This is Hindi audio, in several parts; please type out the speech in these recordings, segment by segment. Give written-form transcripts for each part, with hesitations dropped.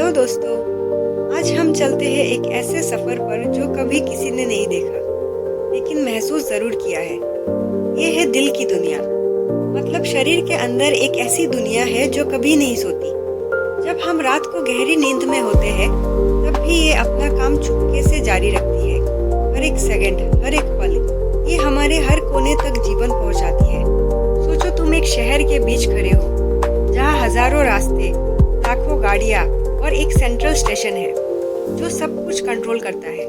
हेलो दोस्तों, आज हम चलते हैं एक ऐसे सफ़र पर जो कभी किसी ने नहीं देखा, लेकिन महसूस ज़रूर किया है। ये है दिल की दुनिया। मतलब शरीर के अंदर एक ऐसी दुनिया है जो कभी नहीं सोती। जब हम रात को गहरी नींद में होते हैं, तब भी ये अपना काम चुपके से जारी रखती है। हर एक सेकंड, हर एक पल, ये हमारे हर कोने तक जीवन पहुंचाती है। सोचो तुम एक शहर के बीच खड़े हो, जहाँ हजारों रास्ते, लाखों गाड़ियाँ और एक सेंट्रल स्टेशन है जो सब कुछ कंट्रोल करता है।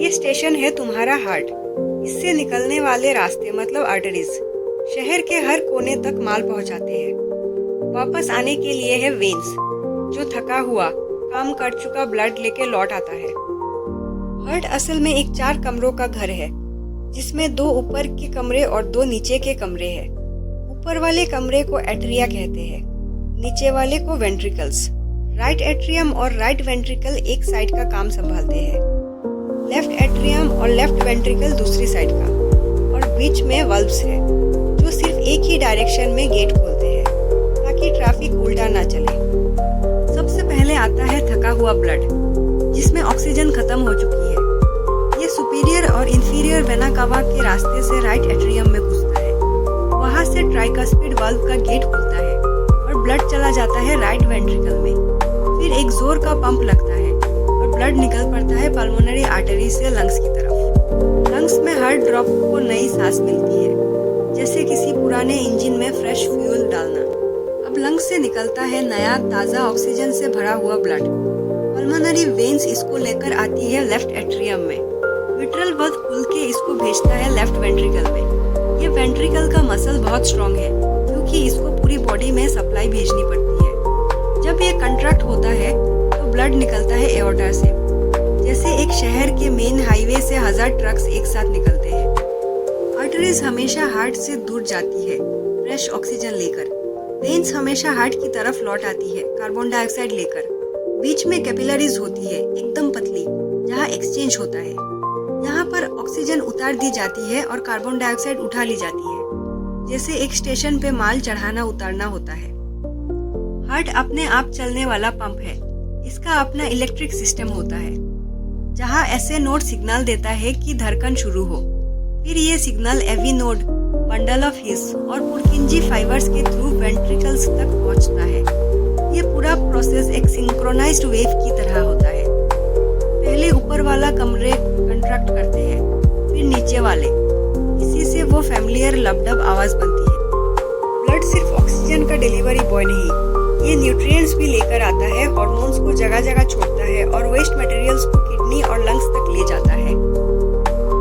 ये स्टेशन है तुम्हारा हार्ट। इससे निकलने वाले रास्ते मतलब आर्टरीज शहर के हर कोने तक माल पहुंचाते हैं। वापस आने के लिए है वेन्स, जो थका हुआ काम कर चुका ब्लड लेके लौट आता है। हार्ट असल में एक 4 कमरों का घर है, जिसमें 2 ऊपर के कमरे और 2 नीचे के कमरे हैं। ऊपर वाले कमरे को एट्रिया कहते हैं, नीचे वाले को वेंट्रिकल्स। राइट एट्रियम और राइट वेंट्रिकल एक साइड का काम संभालते हैं, लेफ्ट एट्रियम और लेफ्ट वेंट्रिकल दूसरी साइड का, और बीच में वल्व्स है जो सिर्फ एक ही डायरेक्शन में गेट खोलते हैं ताकि ट्रैफिक उल्टा ना चले। सबसे पहले आता है थका हुआ ब्लड, जिसमें ऑक्सीजन खत्म हो चुकी है। ये सुपीरियर और इंफीरियर वेना कावा के रास्ते से राइट एट्रियम में घुसता है। वहाँ से ट्राइकस्पिड वाल्व का गेट खुलता है और ब्लड चला जाता है राइट वेंट्रिकल में। फिर एक जोर का पंप लगता है और ब्लड निकल पड़ता है पल्मोनरी आर्टरी से लंग्स की तरफ। लंग्स में हर ड्रॉप को नई सांस मिलती है, जैसे किसी पुराने इंजन में फ्रेश फ्यूल डालना। अब लंग्स से निकलता है नया ताज़ा ऑक्सीजन से भरा हुआ ब्लड। पल्मोनरी वेन्स इसको लेकर आती है लेफ्ट एट्रियम में। विट्रल वल्व खुल के इसको भेजता है लेफ्ट वेंट्रिकल में। ये वेंट्रिकल का मसल बहुत स्ट्रॉन्ग है, क्योंकि इसको पूरी बॉडी में सप्लाई भेजनी पड़ती है। जब ये कंट्रैक्ट होता है तो ब्लड निकलता है एओर्टा से, जैसे एक शहर के मेन हाईवे से 1000 ट्रक्स एक साथ निकलते हैं। आर्टरीज हमेशा हार्ट से दूर जाती है फ्रेश ऑक्सीजन लेकर। वेन्स हमेशा हार्ट की तरफ लौट आती है कार्बन डाइऑक्साइड लेकर। बीच में कैपिलरीज होती है एकदम पतली, जहाँ एक्सचेंज होता है। यहाँ पर ऑक्सीजन उतार दी जाती है और कार्बन डाइऑक्साइड उठा ली जाती है, जैसे एक स्टेशन पे माल चढ़ाना उतारना होता है। हार्ट अपने आप चलने वाला पंप है। इसका अपना इलेक्ट्रिक सिस्टम होता है, जहाँ ऐसे नोड सिग्नल देता है कि धड़कन शुरू हो। फिर ये signal AV node, bundle of His और पुरकिंजी फाइबर्स के थ्रू वेंट्रिकल्स तक पहुँचता है। ये पूरा प्रोसेस एक सिंक्रोनाइज्ड वेव की तरह होता है। पहले ऊपर वाला कमरे कंट्रैक्ट करते हैं, फिर नीचे वाले। इसी से वो फैमिलियर लबडब आवाज बनती है। ब्लड सिर्फ ऑक्सीजन का डिलीवरी बॉय नहीं, ये न्यूट्रिएंट्स भी लेकर आता है, हार्मोन्स को जगह जगह छोड़ता है और वेस्ट मटेरियल्स को किडनी और लंग्स तक ले जाता है।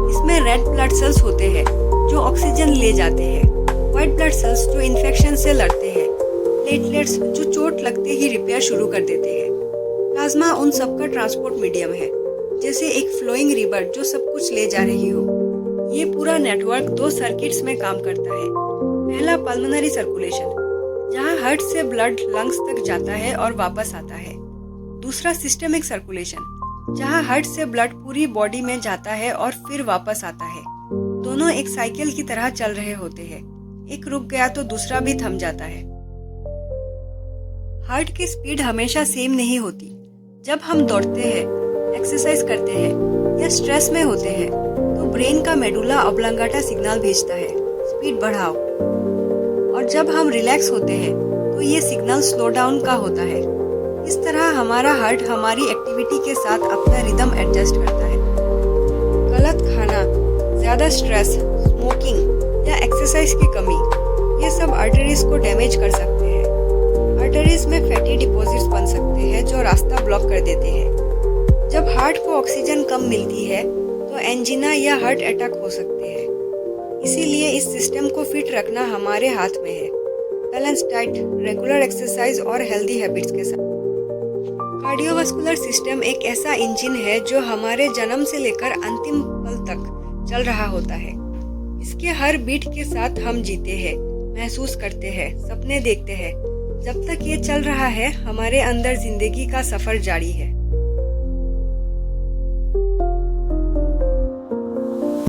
इसमें रेड ब्लड सेल्स होते हैं जो ऑक्सीजन ले जाते हैं, व्हाइट ब्लड सेल्स जो इन्फेक्शन से लड़ते हैं, प्लेटलेट्स जो चोट लगते ही रिपेयर शुरू कर देते हैं। प्लाज्मा उन सबका ट्रांसपोर्ट मीडियम है, जैसे एक फ्लोइंग रिवर जो सब कुछ ले जा रही हो। ये पूरा नेटवर्क 2 सर्किट्स में काम करता है। पहला पल्मोनरी सर्कुलेशन, जहाँ हार्ट से ब्लड लंग्स तक जाता है और वापस आता है। दूसरा सिस्टेमिक सर्कुलेशन, जहाँ हार्ट से ब्लड पूरी बॉडी में जाता है और फिर वापस आता है। दोनों एक साइकिल की तरह चल रहे होते हैं। एक रुक गया तो दूसरा भी थम जाता है। हार्ट की स्पीड हमेशा सेम नहीं होती। जब हम दौड़ते हैं, एक्सरसाइज करते हैं या स्ट्रेस में होते हैं, तो ब्रेन का मेडुला ऑब्लांगाटा सिग्नल भेजता है, स्पीड बढ़ाओ। और जब हम रिलैक्स होते हैं तो ये सिग्नल स्लो डाउन का होता है। इस तरह हमारा हार्ट हमारी एक्टिविटी के साथ अपना रिदम एडजस्ट करता है। गलत खाना, ज़्यादा स्ट्रेस, स्मोकिंग या एक्सरसाइज की कमी, ये सब आर्टरीज को डैमेज कर सकते हैं। आर्टरीज में फैटी डिपॉजिट्स बन सकते हैं जो रास्ता ब्लॉक कर देते हैं। जब हार्ट को ऑक्सीजन कम मिलती है तो एंजीना या हार्ट अटैक हो सकते हैं। इसीलिए इस सिस्टम को फिट रखना हमारे हाथ में है, बैलेंस डाइट, रेगुलर एक्सरसाइज और हेल्दी हैबिट्स के साथ। कार्डियोवास्कुलर सिस्टम एक ऐसा इंजन है जो हमारे जन्म से लेकर अंतिम पल तक चल रहा होता है। इसके हर बीट के साथ हम जीते हैं, महसूस करते हैं, सपने देखते हैं। जब तक ये चल रहा है, हमारे अंदर जिंदगी का सफर जारी है।